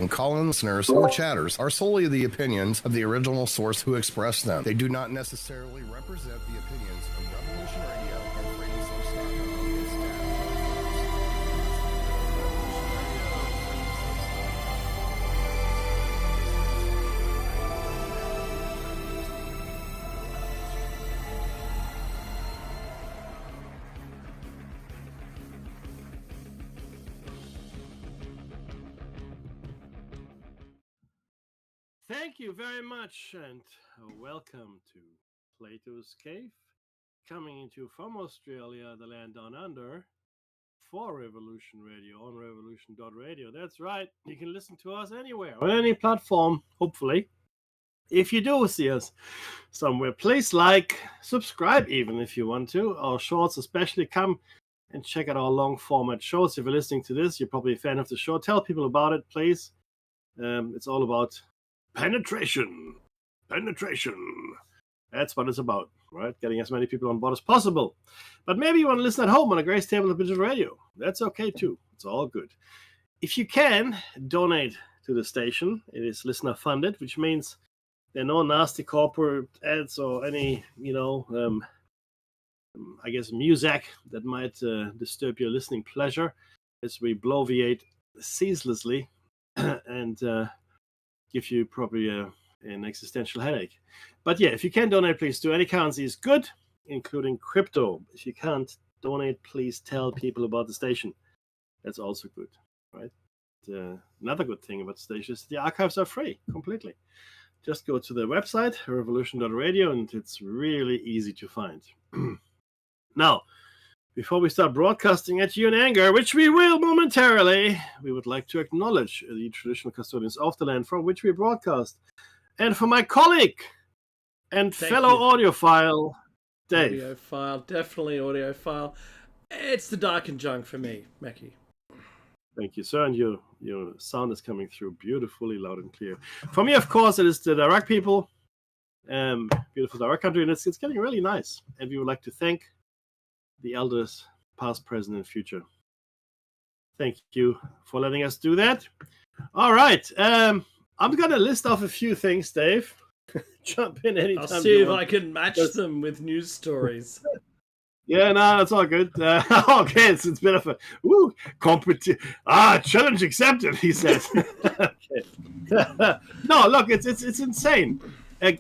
And call-in listeners or chatters are solely the opinions of the original source who expressed them. They do not necessarily represent the opinions of Revolution Radio and FreedomSource.com, its Thank you very much, and welcome to Platos Cave, coming into from Australia, the land down under, for Revolution Radio on revolution.radio. That's right, you can listen to us anywhere, on any platform, hopefully. If you do see us somewhere, please like, subscribe even if you want to. Our shorts especially, come and check out our long format shows. If you're listening to this, you're probably a fan of the show. Tell people about it, please. It's all about penetration. That's what it's about, right? Getting as many people on board as possible. But maybe you want to listen at home on a Grace Table of Digital Radio. That's okay too. It's all good. If you can, donate to the station. It is listener funded, which means there are no nasty corporate ads or any, I guess, music that might disturb your listening pleasure as we bloviate ceaselessly and give you probably an existential headache. But yeah, if you can donate, please do. Any currency is good, including crypto. If you can't donate, please tell people about the station. That's also good, right? Another good thing about the station is the archives are free, completely. Just go to the website, revolution.radio, and it's really easy to find. Now, before we start broadcasting at you in anger, which we will momentarily, we would like to acknowledge the traditional custodians of the land from which we broadcast. And for my colleague and fellow audiophile, Dave. Audiophile, definitely audiophile. It's the dark and junk for me, Mackie. Thank you, sir. And your sound is coming through beautifully loud and clear. For me, of course, it is the Direct people. Beautiful Direct country, and it's getting really nice. And we would like to thank the elders, past, present, and future. Thank you for letting us do that. All right. I'm going to list off a few things, Dave. Jump in anytime. I'll see if I can match them with news stories. Yeah, no, that's all good. Okay, it's a bit of a challenge accepted, he says. Okay. No, look, it's insane.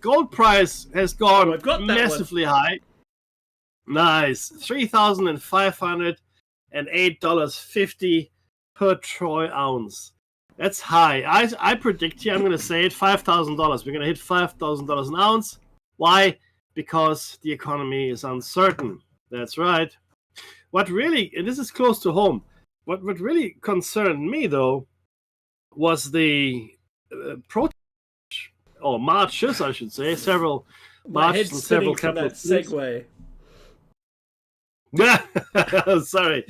Gold price has gone massively high. Nice. $3,508.50 per troy ounce. That's high. I predict here, I'm going to say it, $5,000. We're going to hit $5,000 an ounce. Why? Because the economy is uncertain. That's right. What really, and this is close to home, what really concerned me, though, was the protest, or marches, I should say, several marches and several that segue. Sorry,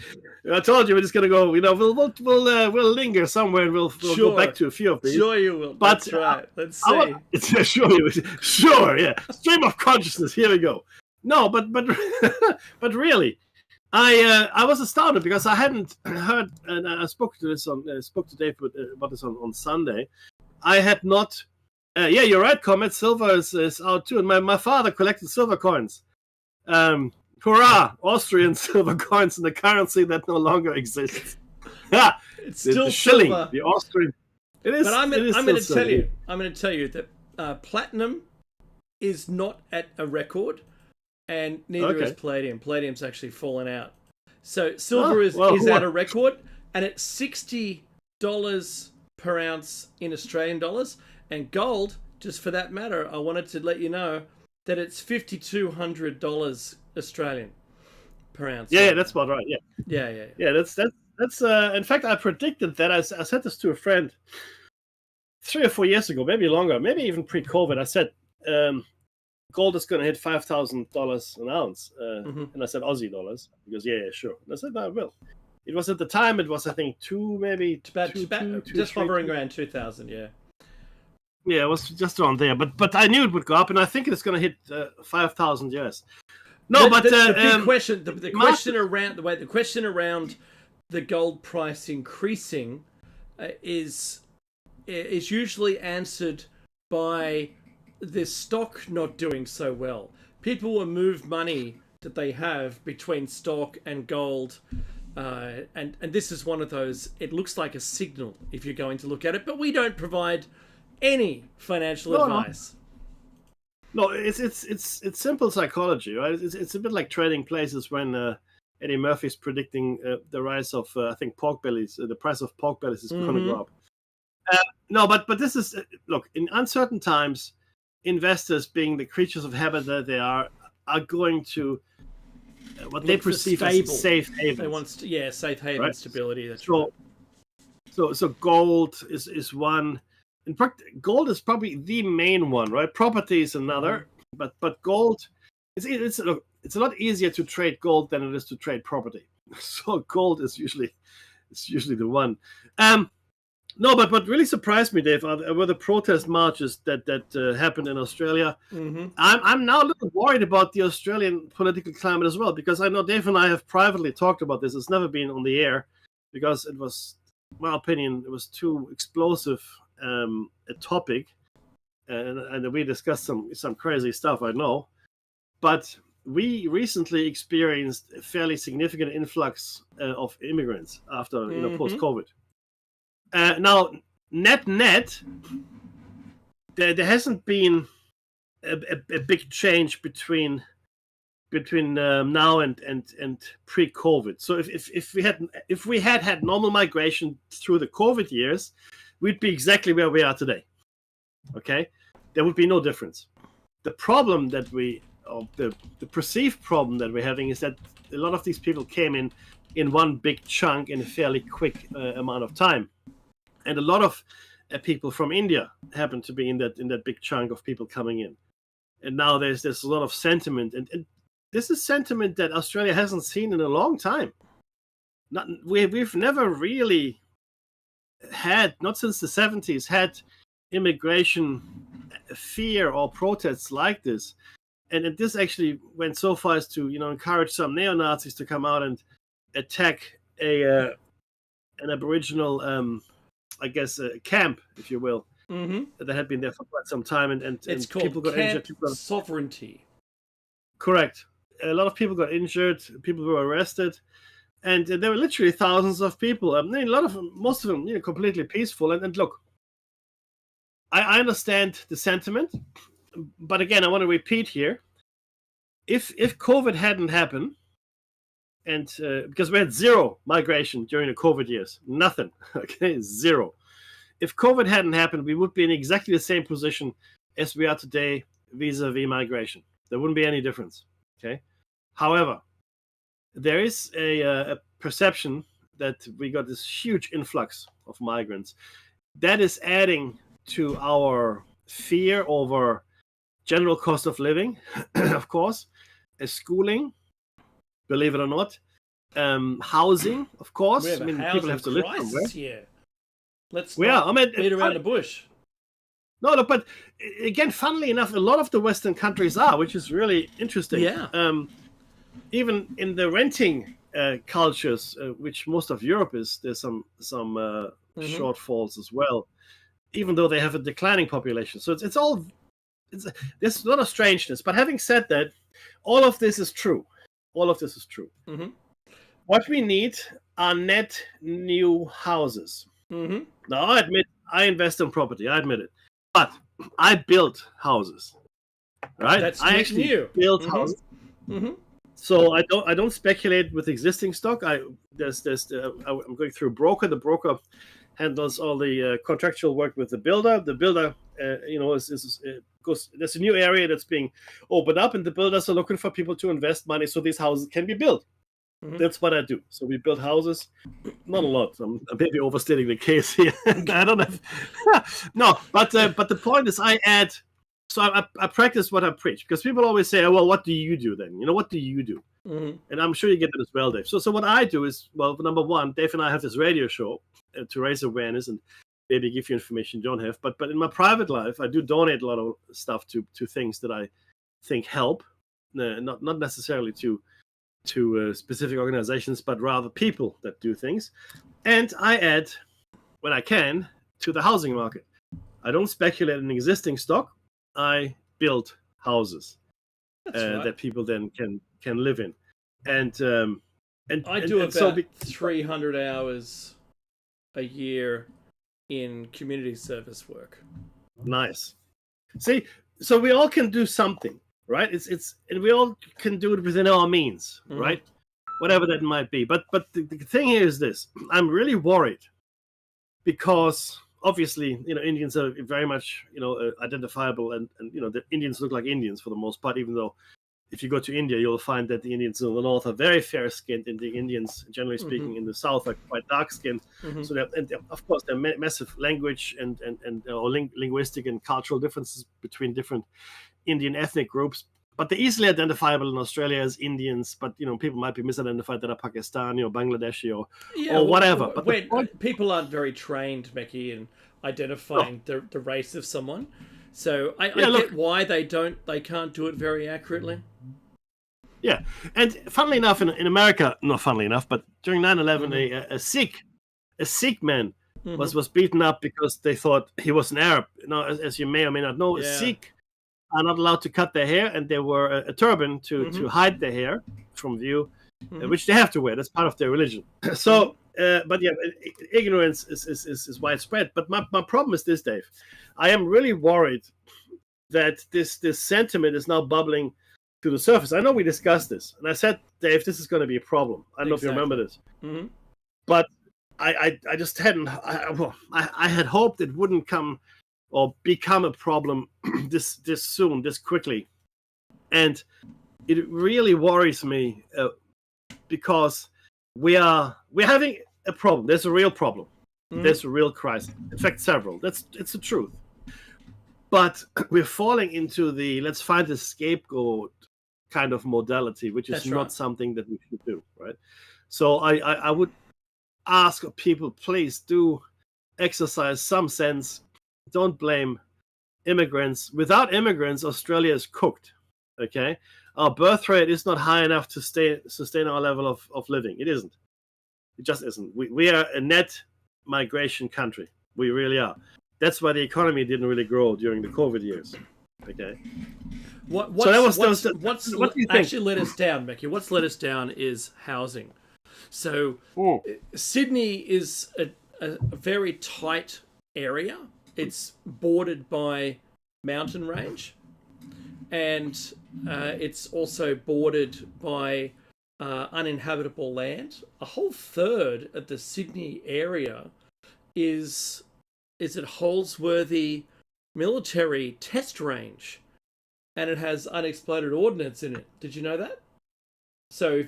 I told you we're just gonna go. We'll linger somewhere and we'll go back to a few of these. Sure, you will. But that's right. Let's see. Sure, yeah. Stream of consciousness. Here we go. No, but really, I was astounded because I hadn't heard, and I spoke to Dave about this on Sunday. I had not. Yeah, you're right, Comet. Silver is out too, and my father collected silver coins. Hurrah! Austrian silver coins in the currency that no longer exists. It's still the shilling, silver. the Austrian. It is. But I'm going to tell you. I'm going to tell you that platinum is not at a record, and neither is palladium. Palladium's actually fallen out. So silver is at a record, and it's $60 per ounce in Australian dollars, and gold, just for that matter, I wanted to let you know that it's $5,200 Australian per ounce. Yeah, that's about right. Yeah. That's. In fact, I predicted that. I said this to a friend 3 or 4 years ago, maybe longer, maybe even pre-COVID. I said gold is going to hit $5,000 an ounce, and I said Aussie dollars. He goes, yeah, sure. And I said, no, I will. It was at the time. It was, I think, just hovering around 2,000. Yeah. Yeah, it was just around there, but I knew it would go up, and I think it's going to hit 5,000. Yes. No, but the big question, the question around the gold price increasing is is usually answered by the stock not doing so well. People will move money that they have between stock and gold. And this is one of those, it looks like a signal if you're going to look at it, but we don't provide any financial advice. No, it's simple psychology, right? It's a bit like trading places when Eddie Murphy's predicting the rise of, I think, pork bellies. The price of pork bellies is going to go up. No, but this is, look, in uncertain times, investors, being the creatures of habit that they are going to what they perceive as safe havens. They want, safe haven, right? Stability. That's right. So gold is one. In fact, gold is probably the main one, right? Property is another, but gold, it's a lot easier to trade gold than it is to trade property. So gold is usually the one. No, but what really surprised me, Dave, were the protest marches that happened in Australia. I'm now a little worried about the Australian political climate as well, because I know Dave and I have privately talked about this. It's never been on the air because it was, in my opinion, it was too explosive a topic, and we discussed some crazy stuff, I know. But we recently experienced a fairly significant influx of immigrants after post-COVID. Now, net, there hasn't been a big change between now and pre-COVID. So if we had normal migration through the COVID years, we'd be exactly where we are today. Okay, there would be no difference. The problem that the perceived problem that we're having is that a lot of these people came in one big chunk in a fairly quick amount of time. And a lot of people from India happen to be in that big chunk of people coming in. And now there's a lot of sentiment. And this is sentiment that Australia hasn't seen in a long time. We've never really had, not since the 70s, had immigration fear or protests like this. And this actually went so far as to encourage some neo-Nazis to come out and attack an Aboriginal camp, if you will, that had been there for quite some time, and it's called people got Camp injured. Sovereignty. Correct. A lot of people got injured. People were arrested, and there were literally thousands of people. Most of them, completely peaceful. And look, I understand the sentiment, but again, I want to repeat here: if COVID hadn't happened, and because we had zero migration during the COVID years, nothing, okay, zero. If COVID hadn't happened, we would be in exactly the same position as we are today vis-a-vis migration. There wouldn't be any difference, okay? However, there is a perception that we got this huge influx of migrants. That is adding to our fear over general cost of living, of course, schooling, believe it or not, housing, of course. People have to live somewhere. Here. Let's beat around the bush. No, but again, funnily enough, a lot of the Western countries are, which is really interesting. Yeah. Even in the renting cultures, which most of Europe is, there's some shortfalls as well, even though they have a declining population. So there's a lot of strangeness. But having said that, all of this is true. All of this is true. What we need are net new houses. Now, I admit, I invest in property. I admit it. But I build houses, right? I actually build houses. So I don't speculate with existing stock. I'm going through a broker. The broker handles all the contractual work with the builder. The builder, there's a new area that's being opened up, and the builders are looking for people to invest money so these houses can be built. That's what I do. So we build houses, not a lot. I'm maybe overstating the case here. I don't have no, but the point is, I add. So I practice what I preach, because people always say, "Oh, well, what do you do then? What do you do?" And I'm sure you get that as well, Dave. So what I do is, well, number one, Dave and I have this radio show to raise awareness and maybe give you information you don't have. But in my private life, I do donate a lot of stuff to things that I think help, not necessarily to specific organizations, but rather people that do things. And I add, when I can, to the housing market. I don't speculate in existing stock. I build houses that people then can live in, and I do about 300 hours a year in community service work. Nice. See, so we all can do something, right? It's and we all can do it within our means, right? Whatever that might be. But the thing here is this: I'm really worried because obviously, Indians are very much, identifiable, and the Indians look like Indians for the most part, even though if you go to India, you'll find that the Indians in the north are very fair-skinned, and the Indians, generally speaking, in the south are quite dark-skinned. So, of course, there are massive language and linguistic and cultural differences between different Indian ethnic groups. But they're easily identifiable in Australia as Indians. But people might be misidentified that are Pakistani or Bangladeshi or whatever. But people aren't very trained, Mickey, in identifying the race of someone. So I get why they can't do it very accurately. Yeah, and funnily enough, in America, not funnily enough, but during 9/11, a Sikh man was beaten up because they thought he was an Arab. As you may or may not know, Sikh are not allowed to cut their hair, and they wore a turban to hide their hair from view, which they have to wear. That's part of their religion. So, but yeah, ignorance is widespread. But my problem is this, Dave. I am really worried that this sentiment is now bubbling to the surface. I know we discussed this, and I said, Dave, this is going to be a problem. I don't know if you remember this, but I just hadn't. I had hoped it wouldn't come or become a problem this soon, this quickly, and it really worries me because we're having a problem. There's a real problem. There's a real crisis. In fact, several. It's the truth. But we're falling into the let's find a scapegoat kind of modality, which is not something that we should do, right? So I would ask people, please do exercise some sense. Don't blame immigrants. Without immigrants, Australia is cooked, okay? Our birth rate is not high enough to sustain our level of living. It isn't. It just isn't. We are a net migration country. We really are. That's why the economy didn't really grow during the COVID years. Okay. What's actually let us down, Mickey? What's let us down is housing. So Sydney is a very tight area. It's bordered by mountain range, and it's also bordered by uninhabitable land. A whole third of the Sydney area is at Holsworthy military test range, and it has unexploded ordnance in it. Did you know that? So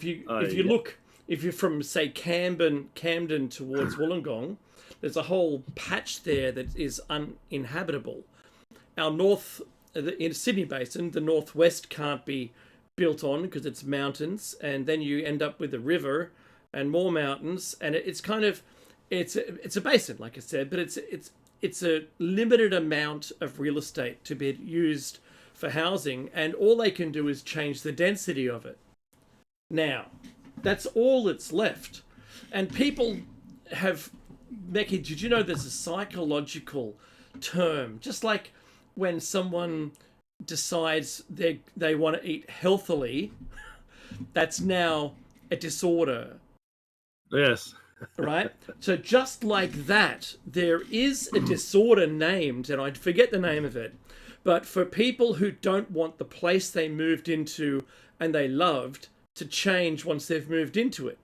if you're from, say, Camden towards Wollongong, there's a whole patch there that is uninhabitable. In Sydney Basin, the northwest can't be built on because it's mountains, and then you end up with a river and more mountains, and it's a basin, like I said, but it's a limited amount of real estate to be used for housing, and all they can do is change the density of it. Now, that's all that's left. And people have... Becky, did you know there's a psychological term? Just like when someone decides they want to eat healthily, that's now a disorder. Yes. Right? So just like that, there is a disorder named, and I forget the name of it, but for people who don't want the place they moved into and they loved to change once they've moved into it.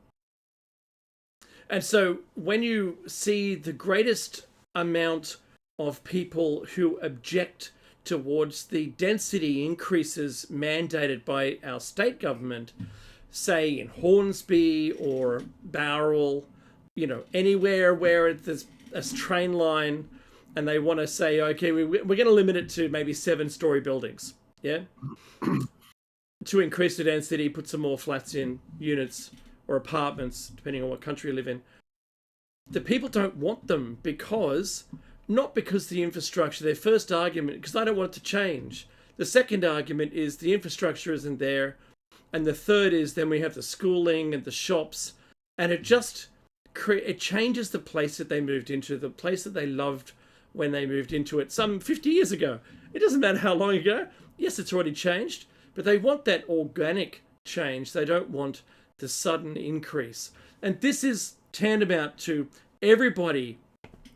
And so when you see the greatest amount of people who object towards the density increases mandated by our state government, say in Hornsby or Bowral, anywhere where there's a train line, and they want to say, okay, we're going to limit it to maybe 7-story buildings, yeah? To increase the density, put some more flats in, units or apartments, depending on what country you live in. The people don't want them not because the infrastructure, their first argument, because they don't want it to change. The second argument is the infrastructure isn't there. And the third is then we have the schooling and the shops, and it just it changes the place that they moved into, the place that they loved when they moved into it some 50 years ago. It doesn't matter how long ago. Yes, it's already changed, but they want that organic change. They don't want the sudden increase. And this is tantamount to everybody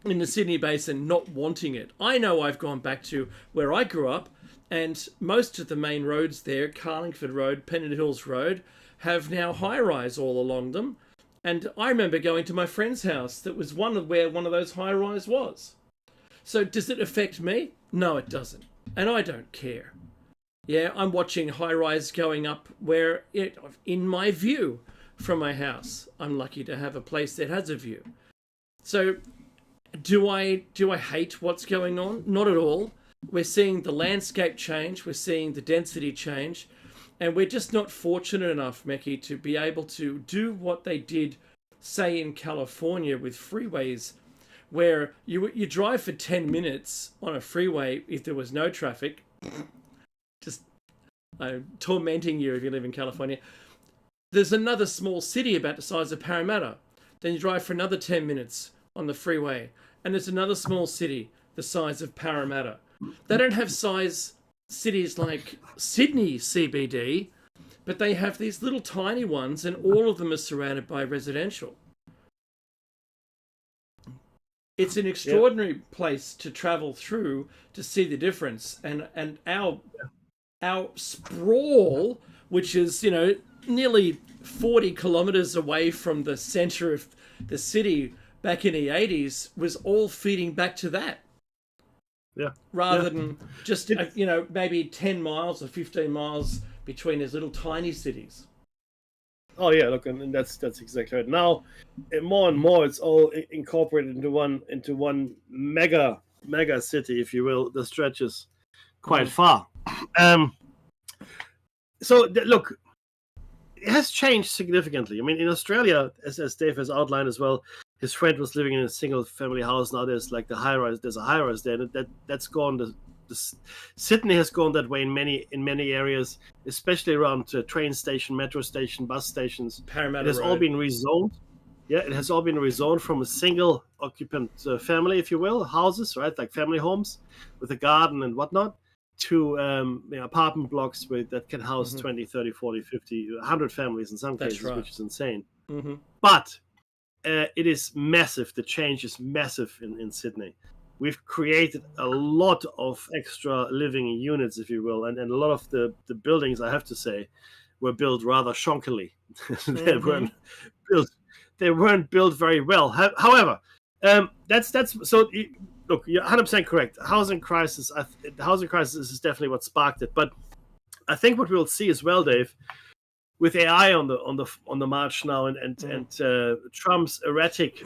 in the Sydney Basin not wanting it. I know I've gone back to where I grew up, and most of the main roads there, Carlingford Road, Pennant Hills Road, have now high-rise all along them. And I remember going to my friend's house that was where one of those high-rise was. So does it affect me? No, it doesn't. And I don't care. Yeah, I'm watching high-rise going up where, in my view from my house. I'm lucky to have a place that has a view. So do I hate what's going on? Not at all. We're seeing the landscape change. We're seeing the density change. And we're just not fortunate enough, Meki, to be able to do what they did, say, in California with freeways, where you drive for 10 minutes on a freeway if there was no traffic. Just tormenting you if you live in California. There's another small city about the size of Parramatta. Then you drive for another 10 minutes on the freeway. And there's another small city the size of Parramatta. They don't have size cities like Sydney CBD, but they have these little tiny ones, and all of them are surrounded by residential. It's an extraordinary place to travel through to see the difference. And our sprawl, which is, nearly 40 kilometers away from the center of the city back in the 80s, was all feeding back to that. Yeah. Rather than just, maybe 10 miles or 15 miles between these little tiny cities. Oh yeah, look, and that's exactly right. Now, more and more, it's all incorporated into one mega city, if you will, that stretches quite far. Look, it has changed significantly. I mean, in Australia, as Dave has outlined as well, his friend was living in a single-family house. Now there's like there's a high-rise there. That's gone. Sydney has gone that way in many areas, especially around train station, metro station, bus stations. Parramatta It has Road. all been rezoned. Yeah, it has all been rezoned from a single occupant family, if you will, houses, right, like family homes with a garden and whatnot, to apartment blocks that can house 20, 30, 40, 50, 100 families in some cases, right. which is insane. Mm-hmm. But it is massive. The change is massive in Sydney. We've created a lot of extra living units, if you will, and a lot of the buildings, I have to say, were built rather shonkily. They weren't built very well. However, that's so. Look, you're 100% correct. The housing crisis is definitely what sparked it. But I think what we'll see as well, Dave, with AI on the march now, and Trump's erratic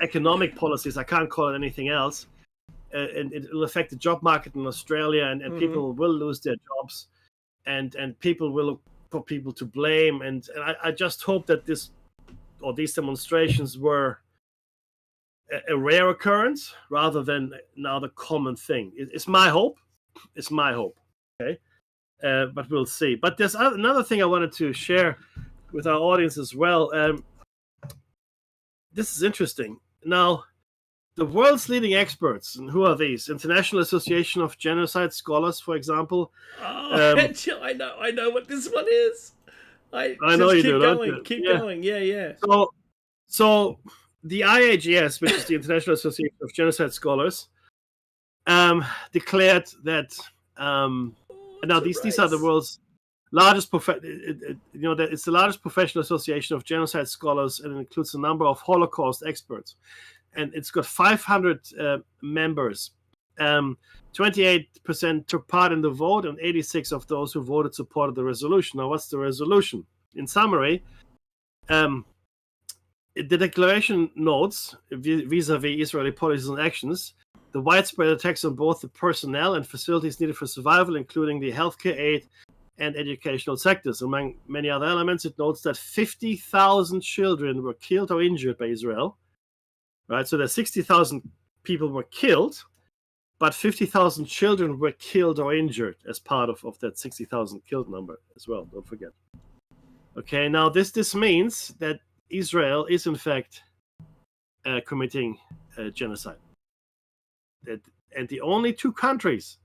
economic policies, I can't call it anything else. And it will affect the job market in Australia, and people will lose their jobs, and people will look for people to blame. And I just hope that these demonstrations were a rare occurrence rather than now the common thing. It's my hope. Okay, but we'll see. But there's another thing I wanted to share with our audience as well. This is interesting. Now, the world's leading experts, and who are these? International Association of Genocide Scholars, for example. I know what this one is. I know you do. Keep going. Yeah. So the IAGS, which is the International Association of Genocide Scholars, declared that now these are the world's largest it's the largest professional association of genocide scholars, and it includes a number of Holocaust experts. And it's got 500 members. 28% took part in the vote, and 86 of those who voted supported the resolution. Now, what's the resolution? In summary, the declaration notes, vis-a-vis Israeli policies and actions, the widespread attacks on both the personnel and facilities needed for survival, including the healthcare aid and educational sectors. Among many other elements, it notes that 50,000 children were killed or injured by Israel. Right, so that 60,000 people were killed, but 50,000 children were killed or injured as part of that 60,000 killed number as well. Don't forget. Okay, now this means that Israel is in fact committing genocide. And the only two countries,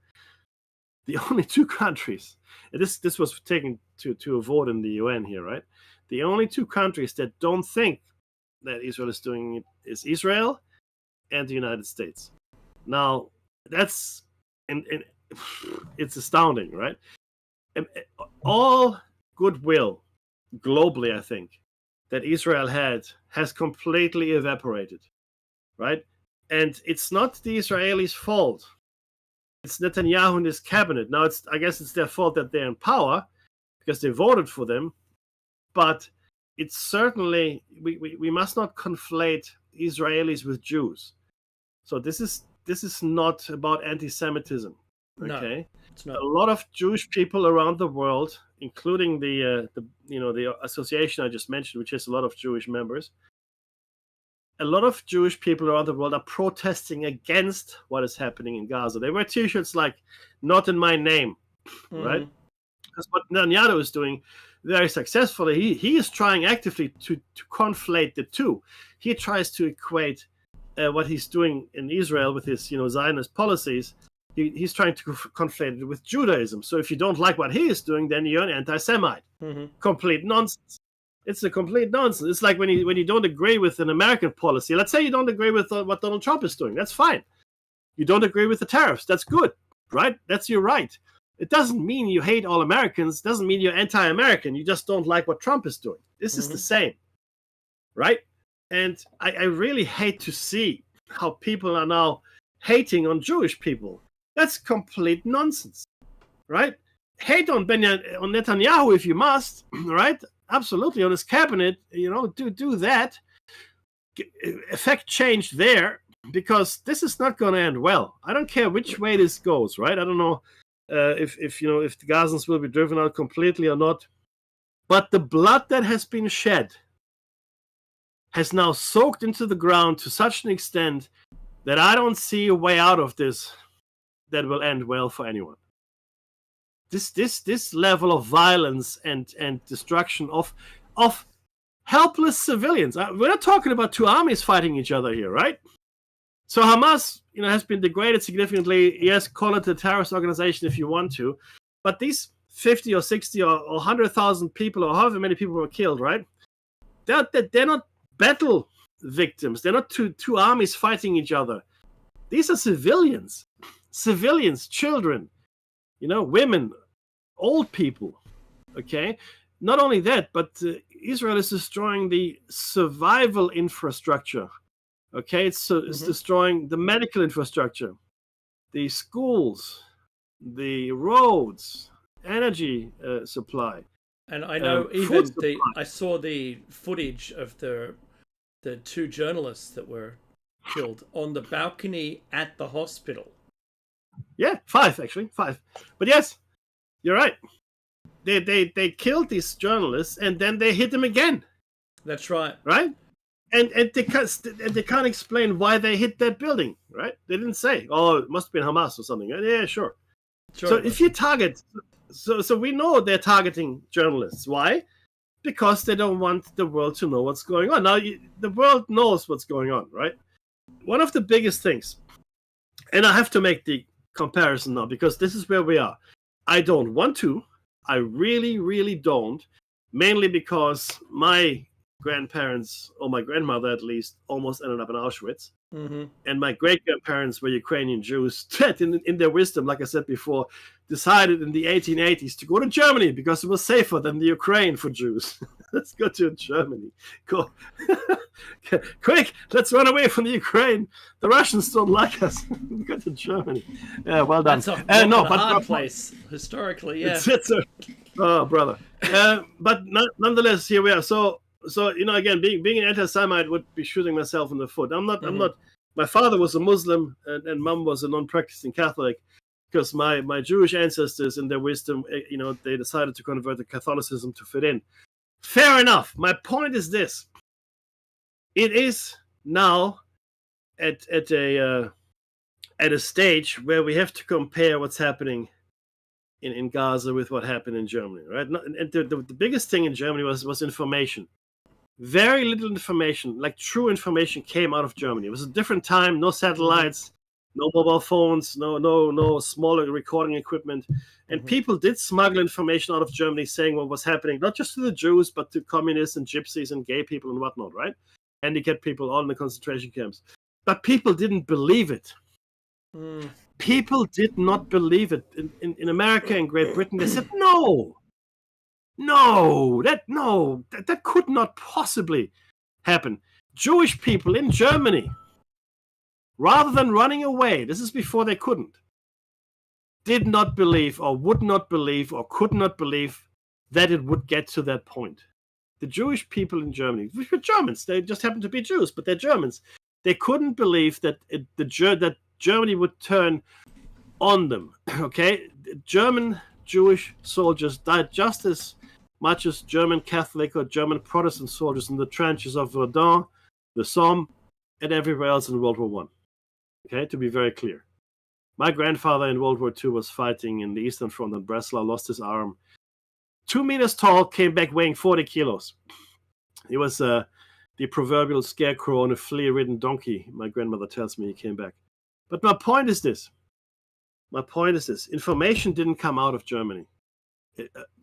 and this was taken to a vote in the UN here, right? The only two countries that don't think that Israel is doing it is Israel and the United States. Now, that's and it's astounding, right? And all goodwill globally, I think, that Israel has completely evaporated, right? And it's not the Israelis' fault. It's Netanyahu and his cabinet. Now, I guess it's their fault that they're in power because they voted for them. But it's certainly, we must not conflate Israelis with Jews. So this is not about anti-Semitism. Okay, no, it's not. A lot of Jewish people around the world, including the association I just mentioned, which has a lot of Jewish members. A lot of Jewish people around the world are protesting against what is happening in Gaza. They wear T-shirts like "Not in my name," right? That's what Netanyahu is doing very successfully. He is trying actively to conflate the two. He tries to equate what he's doing in Israel with his Zionist policies. He's trying to conflate it with Judaism. So if you don't like what he is doing, then you're an anti-Semite. Complete nonsense. It's a complete nonsense. It's like when you don't agree with an American policy. Let's say you don't agree with what Donald Trump is doing. That's fine. You don't agree with the tariffs. That's good, right? That's your right. It doesn't mean you hate all Americans. It doesn't mean you're anti-American. You just don't like what Trump is doing. This is the same, right? And I really hate to see how people are now hating on Jewish people. That's complete nonsense, right? Hate on Netanyahu if you must, right? Absolutely, on his cabinet, do that. Effect change there, because this is not going to end well. I don't care which way this goes, right? I don't know if the Gazans will be driven out completely or not. But the blood that has been shed has now soaked into the ground to such an extent that I don't see a way out of this that will end well for anyone. This level of violence and destruction of helpless civilians. We're not talking about two armies fighting each other here, right? So Hamas, has been degraded significantly. Yes, call it a terrorist organization if you want to, but these 50 or 60 or 100,000 people, or however many people were killed, right? They're not battle victims. They're not two armies fighting each other. These are civilians, children, women, old people. Okay, not only that, but Israel is destroying the survival infrastructure. Okay, it's destroying the medical infrastructure, the schools, the roads, energy supply. And I know even I saw the footage of the two journalists that were killed on the balcony at the hospital. Yeah, 5 actually, 5. But yes, you're right. They killed these journalists and then they hit them again. That's right. Right? And they can't explain why they hit that building, right? They didn't say, oh, it must have been Hamas or something. Yeah, sure. So if you target, so we know they're targeting journalists. Why? Because they don't want the world to know what's going on. Now, the world knows what's going on, right? One of the biggest things, and I have to make the comparison now because this is where we are. I don't want to. I really, really don't. Mainly because my grandparents, or my grandmother at least, almost ended up in Auschwitz. And my great-grandparents were Ukrainian Jews that in their wisdom, like I said before, decided in the 1880s to go to Germany because it was safer than the Ukraine for Jews. Let's go to Germany. Go. Quick, let's run away from the Ukraine. The Russians don't like us. Go to Germany. Yeah, well done. That's a hard place, historically, yeah. Oh, brother. But nonetheless, here we are. So again, being an anti-Semite would be shooting myself in the foot. I'm not. My father was a Muslim, and mom was a non-practicing Catholic, because my Jewish ancestors, in their wisdom, they decided to convert to Catholicism to fit in. Fair enough. My point is this: it is now at a stage where we have to compare what's happening in Gaza with what happened in Germany, right? And the biggest thing in Germany was information. Very little information, like true information, came out of Germany. It was a different time, no satellites, no mobile phones, no smaller recording equipment, and people did smuggle information out of Germany saying what was happening, not just to the Jews, but to communists and gypsies and gay people and whatnot, right? Handicapped people, all in the concentration camps. But people didn't believe it. People did not believe it. In America and Great Britain, they said, that could not possibly happen. Jewish people in Germany, rather than running away, this is before they couldn't, did not believe or would not believe or could not believe that it would get to that point. The Jewish people in Germany, which were Germans, they just happened to be Jews, but they're Germans. They couldn't believe that that Germany would turn on them. Okay, German Jewish soldiers died just as much as German Catholic or German Protestant soldiers in the trenches of Verdun, the Somme, and everywhere else in World War One. Okay, to be very clear. My grandfather in World War II was fighting in the Eastern Front in Breslau, lost his arm. 2 meters tall, came back weighing 40 kilos. He was the proverbial scarecrow on a flea-ridden donkey. My grandmother tells me he came back. But my point is this. Information didn't come out of Germany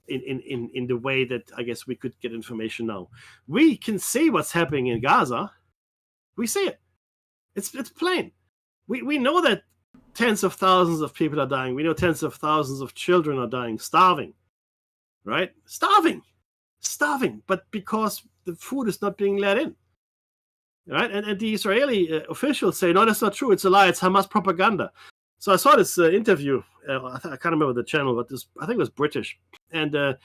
in the way that I guess we could get information now. We can see what's happening in Gaza. We see it. It's plain. We know that tens of thousands of people are dying. We know tens of thousands of children are dying, starving. Right? Starving. But because the food is not being let in. Right? And the Israeli officials say, no, that's not true. It's a lie. It's Hamas propaganda. So I saw this interview. I can't remember the channel, but I think it was British. And the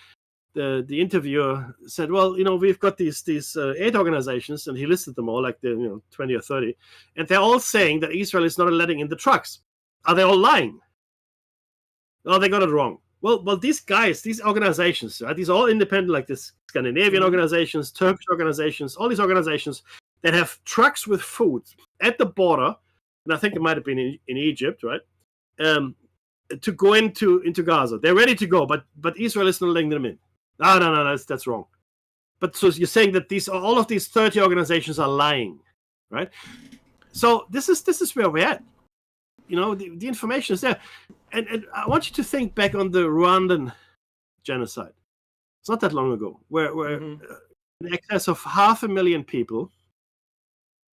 interviewer said, well, we've got these aid organizations, and he listed them all, like 20 or 30, and they're all saying that Israel is not letting in the trucks. Are they all lying? Oh, they got it wrong. Well, these guys, these organizations, right? These are all independent, like this Scandinavian organizations, Turkish organizations, all these organizations that have trucks with food at the border, and I think it might have been in Egypt, right? To go into Gaza. They're ready to go, but Israel is not letting them in. No, that's wrong. But so you're saying that all of these 30 organizations are lying, right? So this is where we're at. The information is there. And I want you to think back on the Rwandan genocide. It's not that long ago, where in excess of 500,000 people,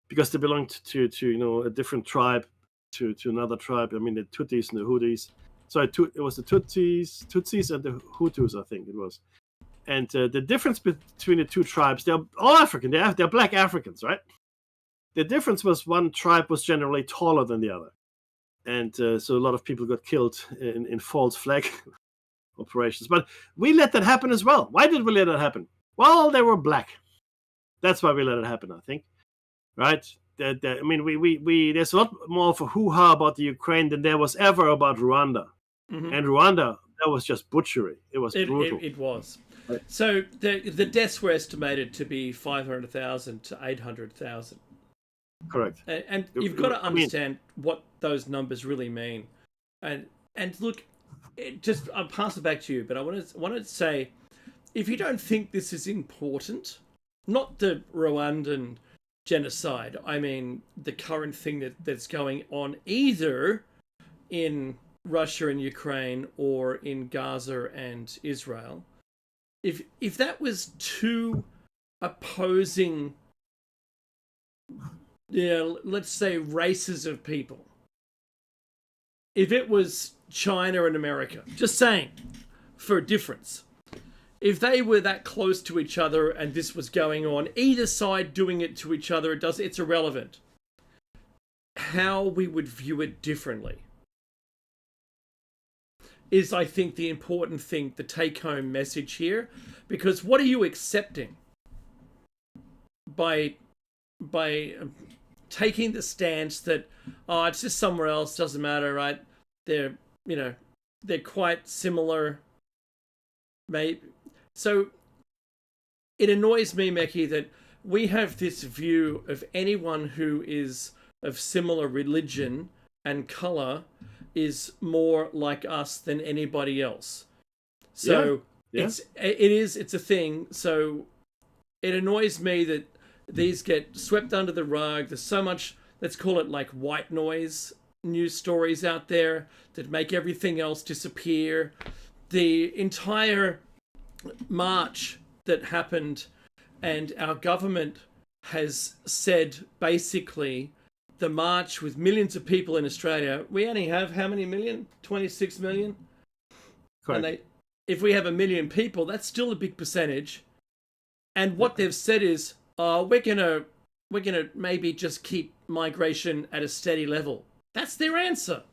because they belonged to a different tribe, to another tribe. I mean, the Tutsis and the Hutus. Sorry, it was the Tutsis and the Hutus, I think it was. And the difference between the two tribes, they're all African. They're black Africans, right? The difference was one tribe was generally taller than the other. And so a lot of people got killed in false flag operations. But we let that happen as well. Why did we let that happen? Well, they were black. That's why we let it happen, I think. Right? I mean, we there's a lot more of a hoo-ha about the Ukraine than there was ever about Rwanda. And Rwanda, that was just butchery. It was brutal. It was. Right. So the deaths were estimated to be 500,000 to 800,000. Correct. And you've got to understand what those numbers really mean. And look, I'll pass it back to you, but I wanted to say, if you don't think this is important, not the Rwandan genocide, I mean the current thing that's going on either in Russia and Ukraine or in Gaza and Israel, if that was two opposing, let's say, races of people, if it was China and America, just saying, for a difference, if they were that close to each other and this was going on, either side doing it to each other, it's irrelevant. How we would view it differently is, I think, the important thing, the take-home message here. Because what are you accepting by taking the stance that, it's just somewhere else, doesn't matter, right? They're quite similar, maybe. So it annoys me, Meki, that we have this view of anyone who is of similar religion and color is more like us than anybody else. So it's a thing. So it annoys me that these get swept under the rug. There's so much, let's call it like white noise news stories out there that make everything else disappear. The entire march that happened, and our government has said basically the march with millions of people in Australia, we only have how many million? 26 million? Correct. And if we have 1 million people, that's still a big percentage. And what they've said is, we're gonna maybe just keep migration at a steady level. That's their answer.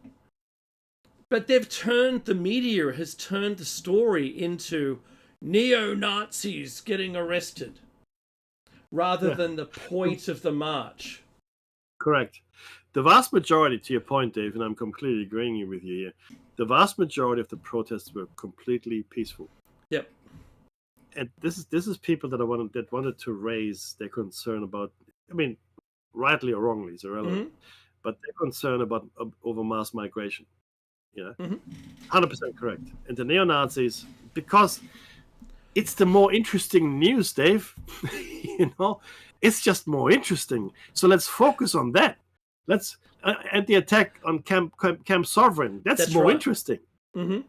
But the media has turned the story into neo-Nazis getting arrested rather than the point of the march. Correct. The vast majority, to your point, Dave, and I'm completely agreeing with you here, the vast majority of the protests were completely peaceful. Yep. And this is people that wanted to raise their concern about, I mean, rightly or wrongly, it's irrelevant, but their concern about over mass migration. Yeah, 100% correct. And the neo-Nazis, because it's the more interesting news, Dave. It's just more interesting. So let's focus on that. Let's and the attack on Camp Sovereign. That's more interesting. Mm-hmm.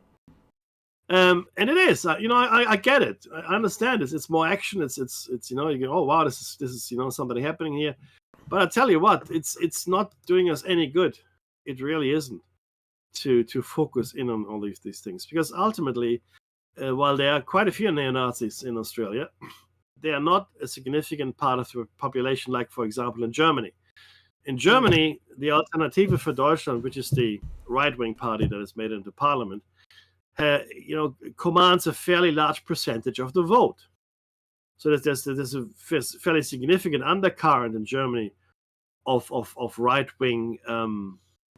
And it is. I get it. I understand this. It's more action. It's you go, oh wow, this is something happening here. But I tell you what, it's not doing us any good. It really isn't to focus in on all these things, because ultimately, while there are quite a few neo-Nazis in Australia, they are not a significant part of the population, like, for example, in Germany. In Germany, the Alternative for Deutschland, which is the right-wing party that is made into parliament, commands a fairly large percentage of the vote. So there's a fairly significant undercurrent in Germany of right-wing,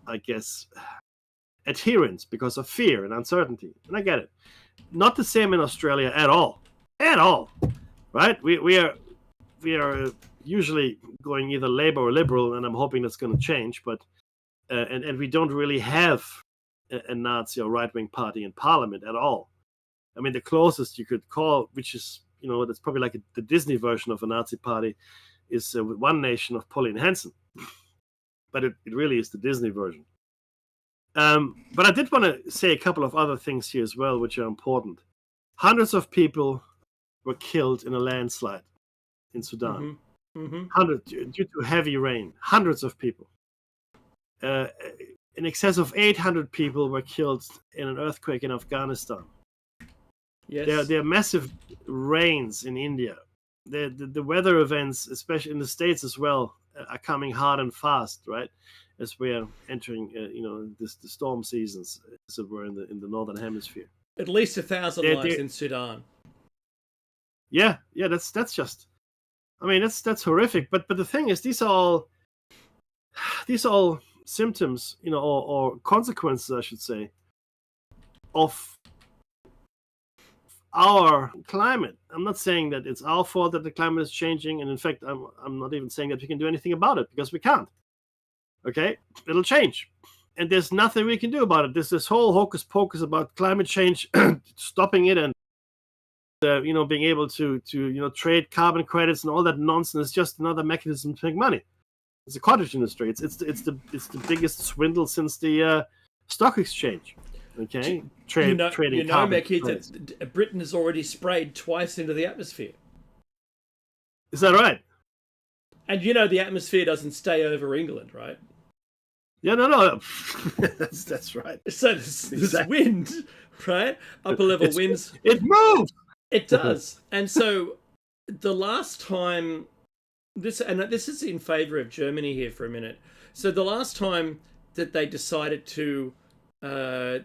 I guess, adherence because of fear and uncertainty. And I get it. Not the same in Australia at all. At all. Right? We are usually going either Labour or Liberal, and I'm hoping that's going to change. But and we don't really have a Nazi or right-wing party in Parliament at all. I mean, the closest you could call, which is that's probably like the Disney version of a Nazi party, is One Nation of Pauline Hanson. But it really is the Disney version. But I did want to say a couple of other things here as well, which are important. Hundreds of people were killed in a landslide in Sudan. Due to heavy rain. Hundreds of people. In excess of 800 people were killed in an earthquake in Afghanistan. Yes. There are massive rains in India. The weather events, especially in the States as well, are coming hard and fast, right? As we are entering, the storm seasons, as it were, in the northern hemisphere. At least 1,000 lives in Sudan. Yeah, that's just. I mean, that's horrific. But the thing is, these are all symptoms, or consequences, I should say, of our climate. I'm not saying that it's our fault that the climate is changing, and in fact, I'm not even saying that we can do anything about it, because we can't. Okay, it'll change, and there's nothing we can do about it. There's this whole hocus pocus about climate change, stopping it, and being able to trade carbon credits and all that nonsense. Is just another mechanism to make money. It's a cottage industry. It's the biggest swindle since the stock exchange. Okay, trading carbon credits. That Britain has already sprayed twice into the atmosphere. Is that right? And the atmosphere doesn't stay over England, right? Yeah, no. that's right. So there's wind, right? Upper level winds. It moves. It does. And so the last time, this is in favor of Germany here for a minute. So the last time that they decided to, I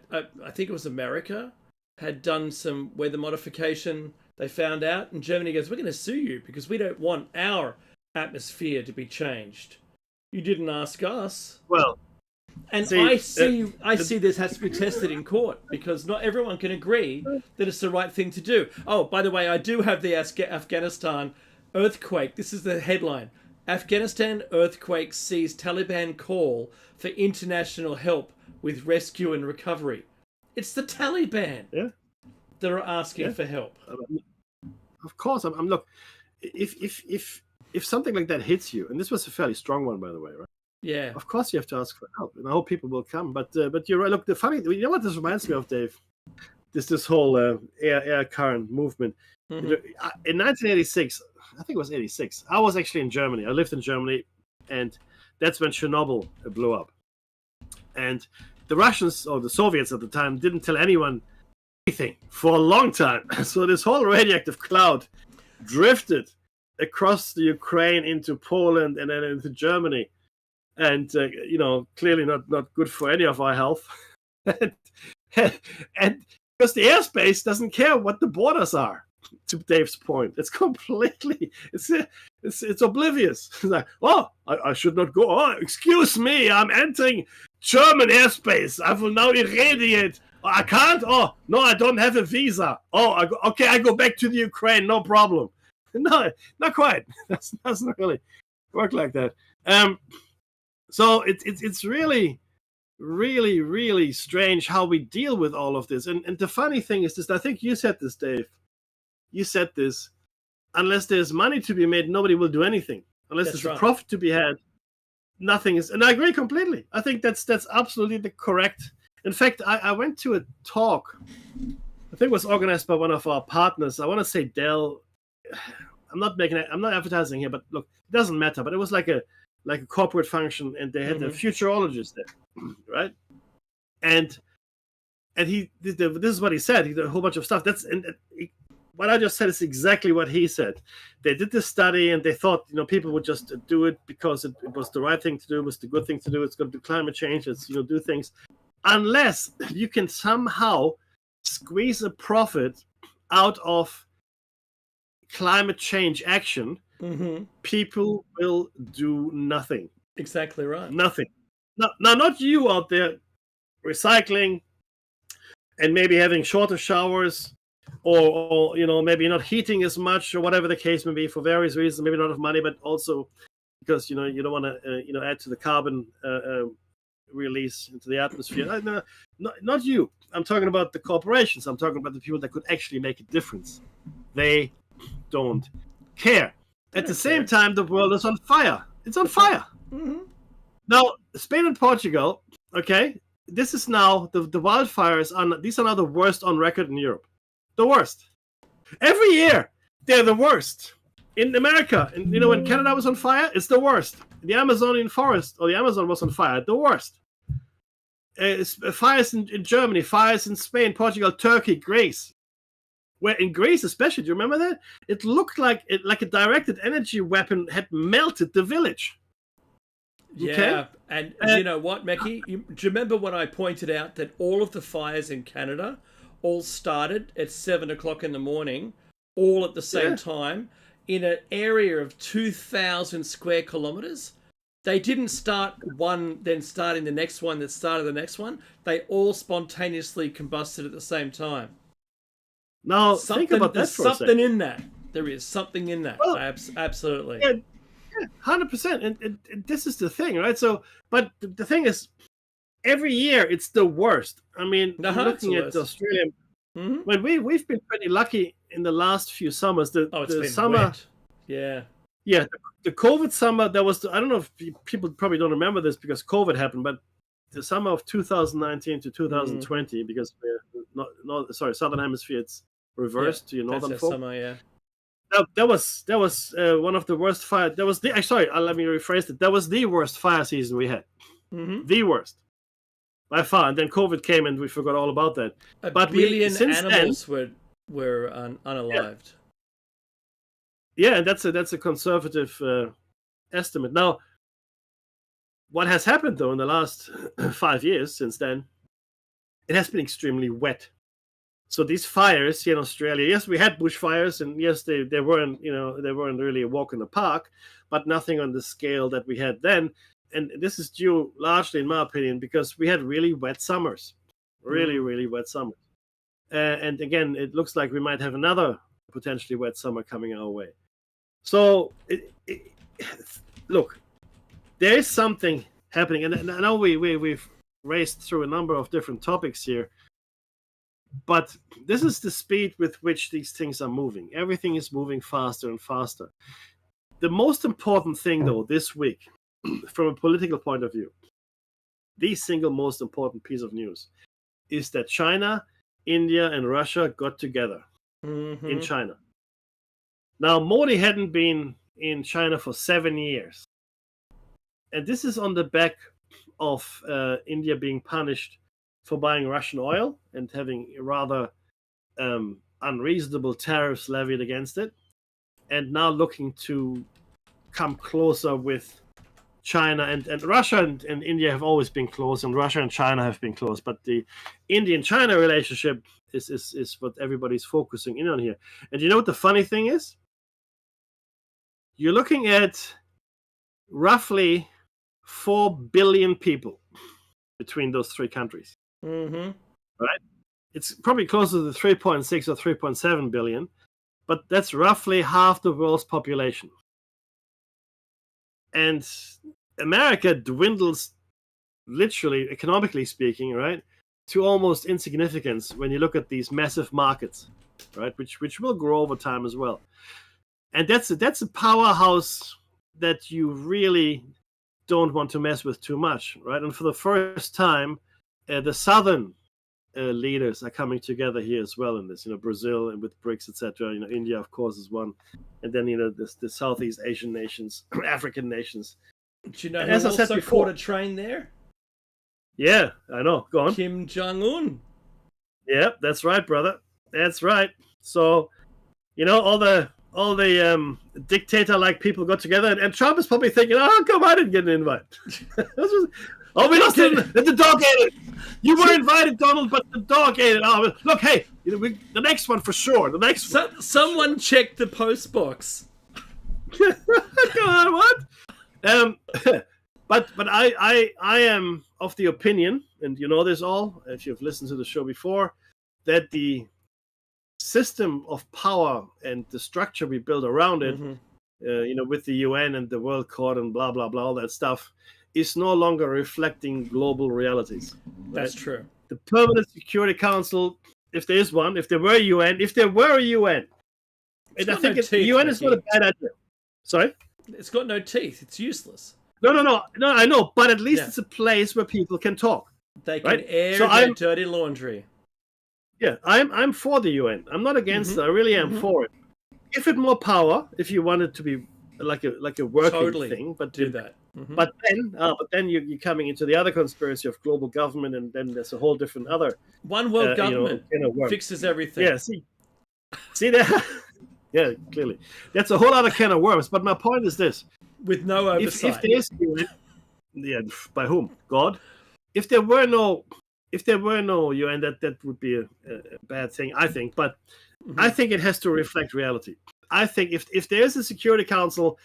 think it was America, had done some weather modification, they found out, and Germany goes, we're going to sue you because we don't want our atmosphere to be changed. You didn't ask us. Well, and I see this has to be tested in court, because not everyone can agree that it's the right thing to do. Oh, by the way, I do have the Afghanistan earthquake. This is the headline. Afghanistan earthquake sees Taliban call for international help with rescue and recovery. It's the Taliban that are asking for help. Of course. Look, if something like that hits you, and this was a fairly strong one, by the way, right? Yeah. Of course, you have to ask for help, and I hope people will come. But you're right. Look, you know what this reminds me of, Dave? This whole air current movement. Mm-hmm. In 1986, I think it was 86. I was actually in Germany. I lived in Germany, and that's when Chernobyl blew up. And the Russians or the Soviets at the time didn't tell anyone anything for a long time. So this whole radioactive cloud drifted across the Ukraine into Poland and then into Germany. And, clearly not good for any of our health. and because the airspace doesn't care what the borders are, to Dave's point. It's completely, it's oblivious. It's like, I should not go. Oh, excuse me, I'm entering German airspace. I will now irradiate. Oh, I can't. Oh, no, I don't have a visa. Oh, I go back to the Ukraine. No problem. No, not quite. That doesn't really work like that. So it's really, really, really strange how we deal with all of this. And the funny thing is this, I think you said this, Dave. You said this. Unless there's money to be made, nobody will do anything. Unless there's a profit to be had, nothing is. And I agree completely. I think that's absolutely the correct. In fact, I went to a talk. I think it was organized by one of our partners. I want to say Dell. I'm not advertising here, but look, it doesn't matter. But it was like a corporate function, and they had a futurologist there, right? And this is what he said. He did a whole bunch of stuff. What I just said is exactly what he said. They did this study, and they thought, people would just do it because it was the right thing to do, it was the good thing to do. It's going to do climate change. It's do things, unless you can somehow squeeze a profit out of climate change action. Mm-hmm. People will do nothing. Exactly right. Nothing. Now, not you out there recycling and maybe having shorter showers or maybe not heating as much or whatever the case may be for various reasons, maybe not enough money, but also because, you don't want to, add to the carbon release into the atmosphere. No, not you. I'm talking about the corporations. I'm talking about the people that could actually make a difference. They don't care. At the same time, the world is on fire. It's on fire. Mm-hmm. Now, Spain and Portugal, okay, this is now, the wildfires, these are now the worst on record in Europe. The worst. Every year, they're the worst. In America, and when Canada was on fire, it's the worst. The Amazonian forest, or the Amazon was on fire, the worst. Fires in Germany, fires in Spain, Portugal, Turkey, Greece. Where in Greece especially, do you remember that? It looked like a directed energy weapon had melted the village. Yeah, okay? And you know what, Mekki? Do you remember when I pointed out that all of the fires in Canada all started at 7 o'clock in the morning, all at the same time, in an area of 2,000 square kilometers? They didn't start one, then starting the next one that started the next one. They all spontaneously combusted at the same time. Now, think about that for a second. Something in that. There is something in that. Well, absolutely. Yeah, 100%. And this is the thing, right? So, but the thing is, every year it's the worst. I mean, looking at Australia, when we've been pretty lucky in the last few summers. The summer, wet. Yeah, the COVID summer. That was I don't know if people probably don't remember this because COVID happened, but the summer of 2019 to 2020, because we're not Southern Hemisphere, it's reversed to your northern folk. Summer, yeah. That was one of the worst fire. That was let me rephrase it. That was the worst fire season we had. Mm-hmm. The worst by far. And then COVID came, and we forgot all about that. But billion animals were unalived. Yeah, and that's a conservative estimate. Now, what has happened though in the last 5 years since then? It has been extremely wet. So these fires here in Australia, yes, we had bushfires, and yes, they weren't really a walk in the park, but nothing on the scale that we had then. And this is due largely, in my opinion, because we had really wet summers, really wet summers. And again, it looks like we might have another potentially wet summer coming our way. So, look, there is something happening, and I know we've raced through a number of different topics here. But this is the speed with which these things are moving. Everything is moving faster and faster. The most important thing, though, this week from a political point of view, the single most important piece of news is that China, India, and Russia got together in China. Now, Modi hadn't been in China for 7 years. And this is on the back of India being punished for buying Russian oil and having rather unreasonable tariffs levied against it, and now looking to come closer with China. And Russia and India have always been close, and Russia and China have been close, but the Indian-China relationship is what everybody's focusing in on here. And you know what the funny thing is? You're looking at roughly 4 billion people between those three countries. Right? It's probably closer to 3.6 or 3.7 billion, but that's roughly half the world's population. And America dwindles, literally, economically speaking, right, to almost insignificance when you look at these massive markets, right, which will grow over time as well. And that's a powerhouse that you really don't want to mess with too much, right? And for the first time, the southern leaders are coming together here as well in this. Brazil and with BRICS, etc. India, of course, is one, and then the Southeast Asian nations, African nations. Do you know who also caught a train there? Yeah, I know. Go on. Kim Jong-un. Yeah, that's right, brother. That's right. So, all the dictator-like people got together, and Trump is probably thinking, "Oh, come, I didn't get an invite." We lost it. The dog ate it. You were invited, Donald, but the dog ate it. Oh, look, hey, the next one for sure. The next one. Someone checked the post box. Come on, what? But I am of the opinion, and you know this all, if you've listened to the show before, that the system of power and the structure we build around it, with the UN and the World Court and blah, blah, blah, all that stuff, is no longer reflecting global realities. Right? That's true. The Permanent Security Council, if there is one, if there were a UN, and I think the UN is not a bad idea. Sorry? It's got no teeth. It's useless. No, I know, but at least it's a place where people can talk. They can air their dirty laundry. Yeah, I'm for the UN. I'm not against it. I really am for it. Give it more power if you want it to be like a working thing, but do that. But then you're coming into the other conspiracy of global government, and then there's a whole different other one world government fixes everything. Yeah, see that? Yeah, clearly that's a whole other can of worms. But my point is this: with no oversight. If there is UN, by whom? God. If there were no UN, that would be a bad thing, I think. But I think it has to reflect reality. I think if there is a Security Council,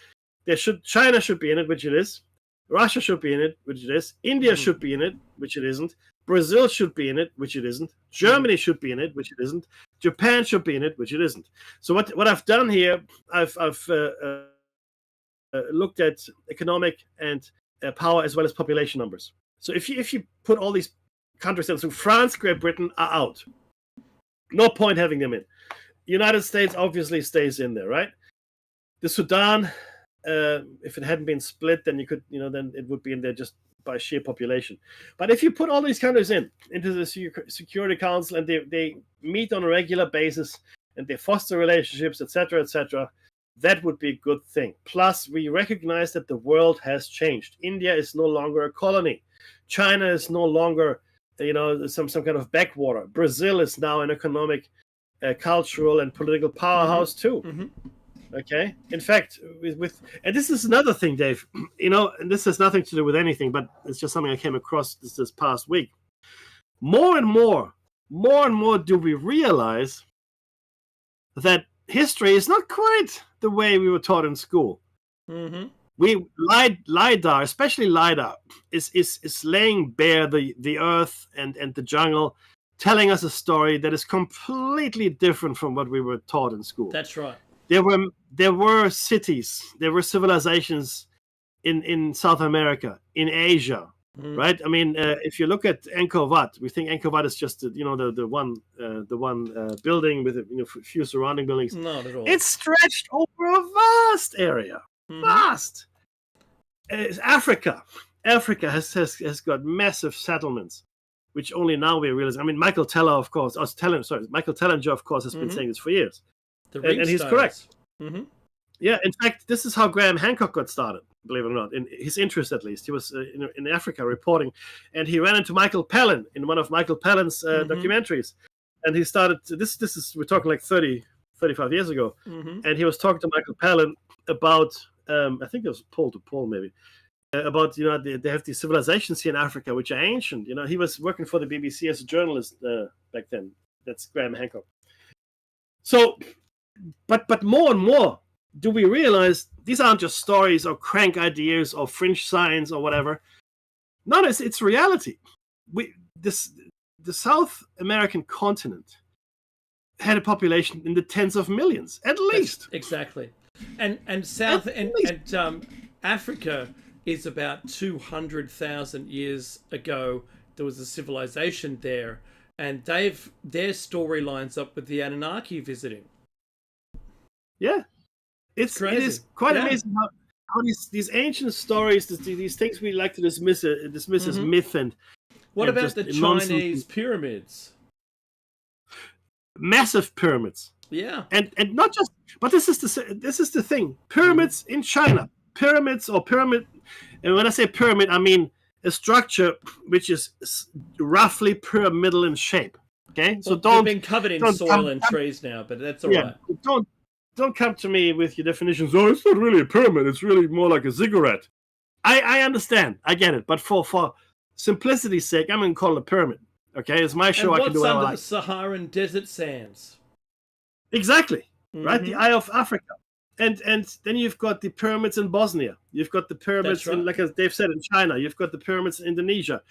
China should be in it, which it is. Russia should be in it, which it is. India should be in it, which it isn't. Brazil should be in it, which it isn't. Germany should be in it, which it isn't. Japan should be in it, which it isn't. So what I've done here, I've looked at economic and power as well as population numbers. So if you put all these countries in, so France, Great Britain are out. No point having them in. United States obviously stays in there, right? The Sudan, if it hadn't been split, then then it would be in there just by sheer population. But if you put all these countries into the Security Council, and they meet on a regular basis, and they foster relationships, etc., that would be a good thing. Plus, we recognize that the world has changed. India is no longer a colony. China is no longer, some kind of backwater. Brazil is now an economic, cultural, and political powerhouse too. Okay. In fact, and this is another thing, Dave. And this has nothing to do with anything, but it's just something I came across this past week. More and more do we realize that history is not quite the way we were taught in school. LiDAR, especially LiDAR, is laying bare the earth and the jungle, telling us a story that is completely different from what we were taught in school. That's right. There were cities, there were civilizations in South America, in Asia, right? I mean, if you look at Angkor Wat, we think Angkor Wat is just the one building with a few surrounding buildings. Not at all. It's stretched over a vast area, vast. Africa. Africa has got massive settlements, which only now we realize. I mean, Michael Tellinger, of course, has been saying this for years, and he's correct. Mm-hmm. Yeah, in fact, this is how Graham Hancock got started, believe it or not, in his interest at least. He was in Africa reporting, and he ran into Michael Palin in one of Michael Palin's documentaries. And he started, we're talking like 35 years ago, and he was talking to Michael Palin about, I think it was pole to pole maybe, about, they have these civilizations here in Africa, which are ancient. He was working for the BBC as a journalist back then. That's Graham Hancock. So, but more and more, do we realize these aren't just stories or crank ideas or fringe science or whatever? No, it's reality. The South American continent had a population in the tens of millions, at least. Exactly. And Africa is about 200,000 years ago. There was a civilization there, and their story lines up with the Anunnaki visiting. Yeah. It is quite amazing how these ancient stories, these things we like to dismiss as myth and. What about the Chinese pyramids? Massive pyramids. Yeah, and not just. But this is the thing. Pyramids in China. Pyramids or pyramid. And when I say pyramid, I mean a structure which is roughly pyramidal in shape. Okay, so they've been covered in soil and trees now, but that's all right. Don't come to me with your definitions. Oh, it's not really a pyramid. It's really more like a ziggurat. I understand. I get it. But for simplicity's sake, I'm going to call it a pyramid. Okay, it's my show. I can do whatever I like. What's under the Saharan desert sands? Exactly. Right? The Eye of Africa. And then you've got the pyramids in Bosnia. You've got the pyramids, like as Dave said, in China. You've got the pyramids in Indonesia.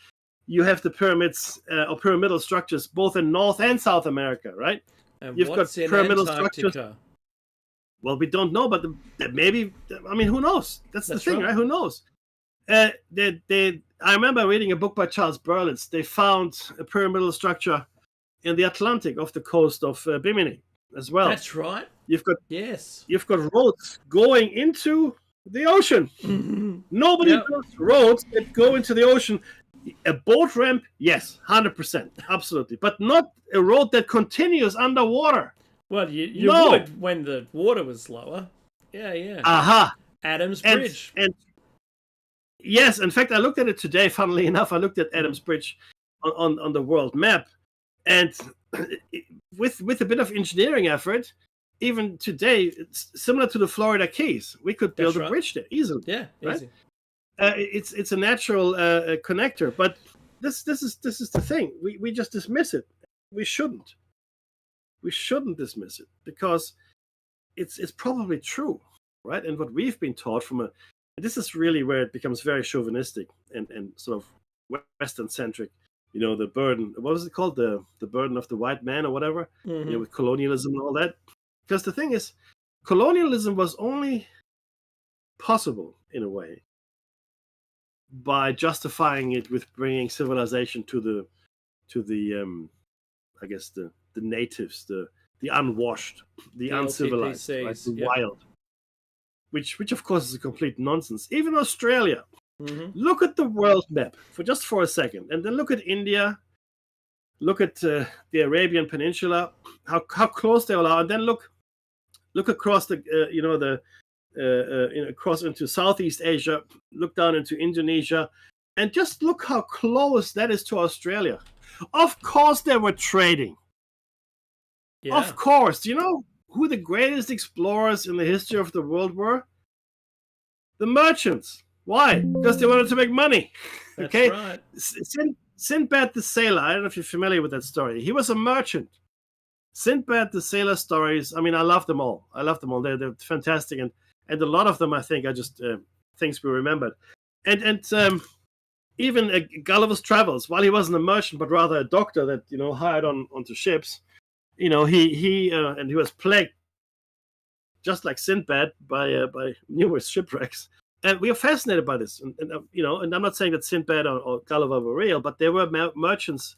You have the pyramids or pyramidal structures both in North and South America, right? And you've what's got in pyramidal Antarctica? structures. Well, we don't know, but maybe, I mean, who knows? That's the thing, right? Who knows? I remember reading a book by Charles Berlitz. They found a pyramidal structure in the Atlantic off the coast of Bimini as well. That's right. You've got roads going into the ocean. Nobody builds roads that go into the ocean. A boat ramp, yes, 100%, absolutely, but not a road that continues underwater. Well, you would when the water was lower. Yeah. Aha. Adams Bridge. And yes, in fact, I looked at it today. Funnily enough, I looked at Adams Bridge on the world map, and with a bit of engineering effort, even today, it's similar to the Florida Keys, we could build a bridge there easily. Yeah, right? easy. It's a natural connector, but this is the thing. We just dismiss it. We shouldn't. We shouldn't dismiss it because it's probably true, right? And what we've been taught this is really where it becomes very chauvinistic and sort of Western centric. The burden. What was it called? The burden of the white man or whatever. With colonialism and all that. Because the thing is, colonialism was only possible in a way by justifying it with bringing civilization to the I guess the natives, the unwashed, the uncivilized, right? The wild, which of course is a complete nonsense. Even Australia, look at the world map for a second, and then look at India, look at the Arabian Peninsula, how close they all are, and then look across across into Southeast Asia, look down into Indonesia, and just look how close that is to Australia. Of course they were trading. Yeah. Of course. Do you know who the greatest explorers in the history of the world were? The merchants. Why? Because they wanted to make money. That's okay? Right. Sinbad the Sailor, I don't know if you're familiar with that story. He was a merchant. Sinbad the Sailor stories, I mean, I love them all. They're fantastic. And a lot of them, I think, are just things we remembered. And even Gulliver's Travels, while he wasn't a merchant, but rather a doctor that, hired onto ships, he was plagued, just like Sinbad, by numerous shipwrecks. And we are fascinated by this. And I'm not saying that Sinbad or Gulliver were real, but there were merchants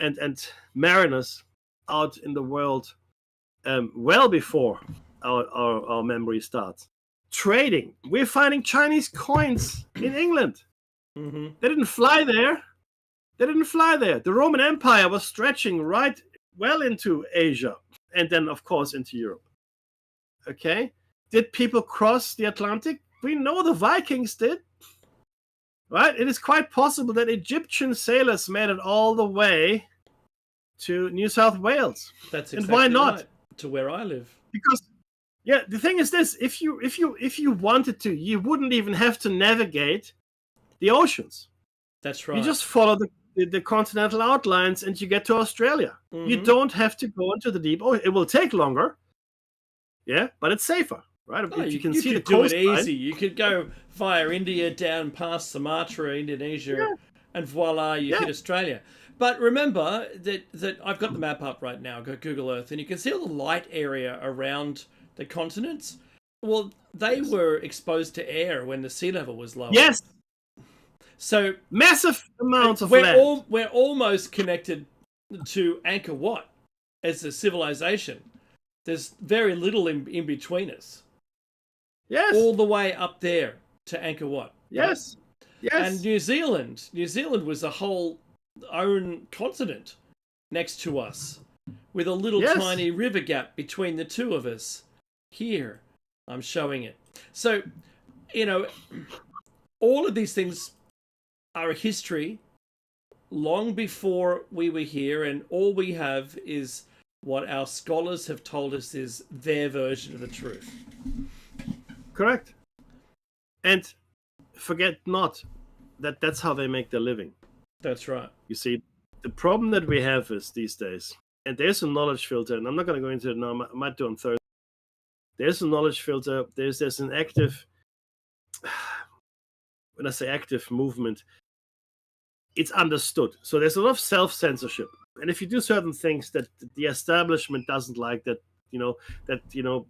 and mariners out in the world well before our memory starts, trading. We're finding Chinese coins in England. Mm-hmm. They didn't fly there. The Roman Empire was stretching right well into Asia and then, of course, into Europe. Okay? Did people cross the Atlantic? We know the Vikings did. Right? It is quite possible that Egyptian sailors made it all the way to New South Wales. That's exactly and why not? Right. To where I live. Because, yeah, the thing is this: if you wanted to, you wouldn't even have to navigate the oceans. That's right. You just follow the continental outlines, and you get to Australia. Mm-hmm. You don't have to go into the deep ocean. It will take longer, yeah, but it's safer, right? Oh, you can see the coastline. Do it coastline. easy. You could go via India down past Sumatra, Indonesia, and voila, you hit Australia. But remember that I've got the map up right now. Go Google Earth, and you can see all the light area around the continents. Well, they were exposed to air when the sea level was low. Yes. So massive amounts of land. We're almost connected to Angkor Wat as a civilization. There's very little in between us. Yes. All the way up there to Angkor Wat. Yes. Right? Yes. And New Zealand was a whole own continent next to us with a little tiny river gap between the two of us. Here, I'm showing it. So, all of these things are a history long before we were here, and all we have is what our scholars have told us is their version of the truth. Correct. And forget not that that's how they make their living. That's right. You see, the problem that we have is these days, and there's a knowledge filter, and I'm not going to go into it now, I might do on Thursday. There's a knowledge filter, there's an active, when I say active movement, it's understood. So there's a lot of self-censorship. And if you do certain things that the establishment doesn't like, that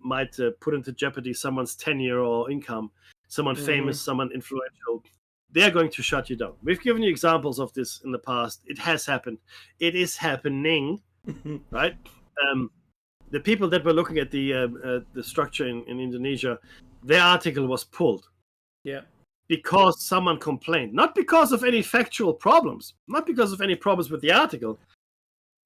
might put into jeopardy someone's tenure or income, someone famous, someone influential, they're going to shut you down. We've given you examples of this in the past. It has happened. It is happening, right? The people that were looking at the structure in Indonesia, their article was pulled. Yeah. Because someone complained. Not because of any factual problems. Not because of any problems with the article,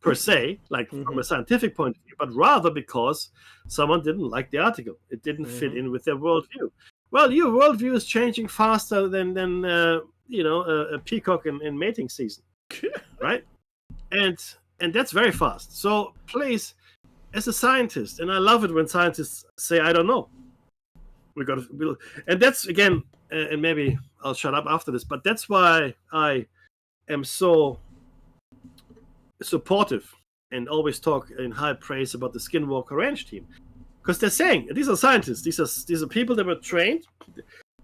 per se, like from a scientific point of view, but rather because someone didn't like the article. It didn't fit in with their worldview. Well, your worldview is changing faster than a peacock in mating season, right? And that's very fast. So please, as a scientist, and I love it when scientists say, "I don't know." And that's again, and maybe I'll shut up after this, but that's why I am so supportive and always talk in high praise about the Skinwalker Ranch team. Because they're saying, these are scientists, these are people that were trained,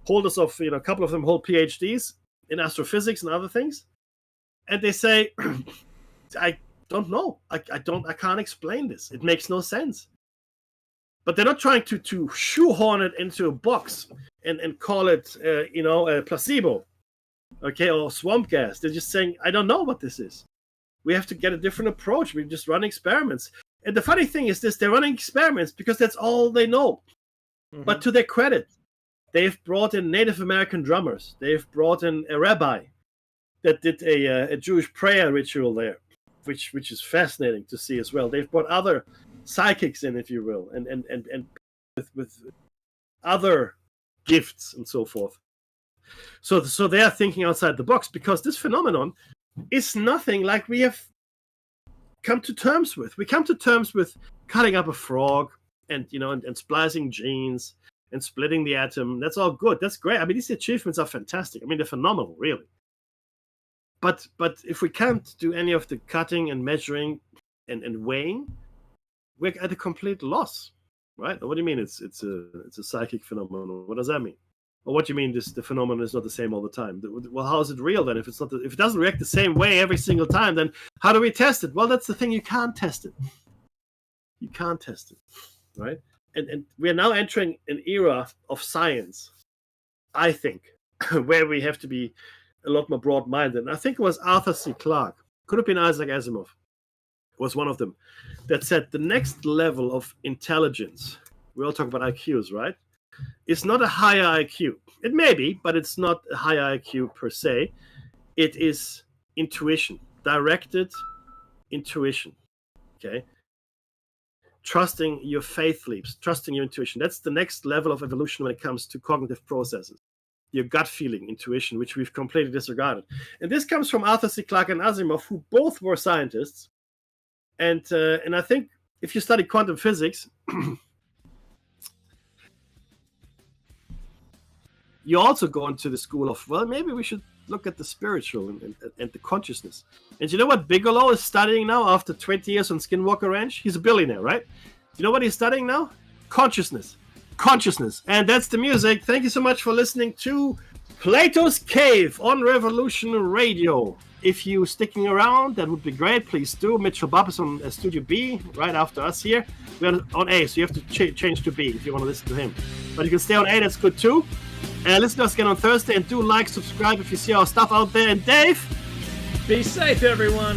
holders of, a couple of them hold PhDs in astrophysics and other things. And they say, I don't know. I can't explain this. It makes no sense. But they're not trying to shoehorn it into a box and call it, a placebo, okay, or swamp gas. They're just saying, I don't know what this is. We have to get a different approach. We just run experiments. And the funny thing is this, they're running experiments because that's all they know. But to their credit, they've brought in Native American drummers. They've brought in a rabbi that did a Jewish prayer ritual there, which is fascinating to see as well. They've brought other psychics in, if you will, and with other gifts and so forth. So they are thinking outside the box, because this phenomenon is nothing like we have come to terms with. We come to terms with cutting up a frog and splicing genes and splitting the atom. That's all good. That's great. I mean, these achievements are fantastic. I mean, they're phenomenal, really. But if we can't do any of the cutting and measuring and weighing, we're at a complete loss, right? What do you mean it's a psychic phenomenon? What does that mean? Or what do you mean the phenomenon is not the same all the time? Well, how is it real then? If it doesn't react the same way every single time, then how do we test it? Well, that's the thing. You can't test it. You can't test it, right? And we are now entering an era of science, I think, where we have to be a lot more broad-minded. And I think it was Arthur C. Clarke, could have been Isaac Asimov, was one of them, that said the next level of intelligence, we all talk about IQs, right? is not a higher IQ. It may be, but it's not a higher IQ per se. It is intuition, directed intuition. Okay? Trusting your faith leaps, trusting your intuition. That's the next level of evolution when it comes to cognitive processes. Your gut feeling, intuition, which we've completely disregarded. And this comes from Arthur C. Clarke and Asimov, who both were scientists. And I think if you study quantum physics, you also go into the school of, well, maybe we should look at the spiritual and the consciousness. And you know what Bigelow is studying now after 20 years on Skinwalker Ranch? He's a billionaire, right? You know what he's studying now? Consciousness. And that's the music. Thank you so much for listening to Platos Cave on Revolution Radio. If you're sticking around, that would be great. Please do. Mitchell Bob is on Studio B right after us here. We're on A, so you have to change to B if you want to listen to him. But you can stay on A, that's good too. Listen to us again on Thursday, and do like, subscribe if you see our stuff out there. And Dave, be safe, everyone.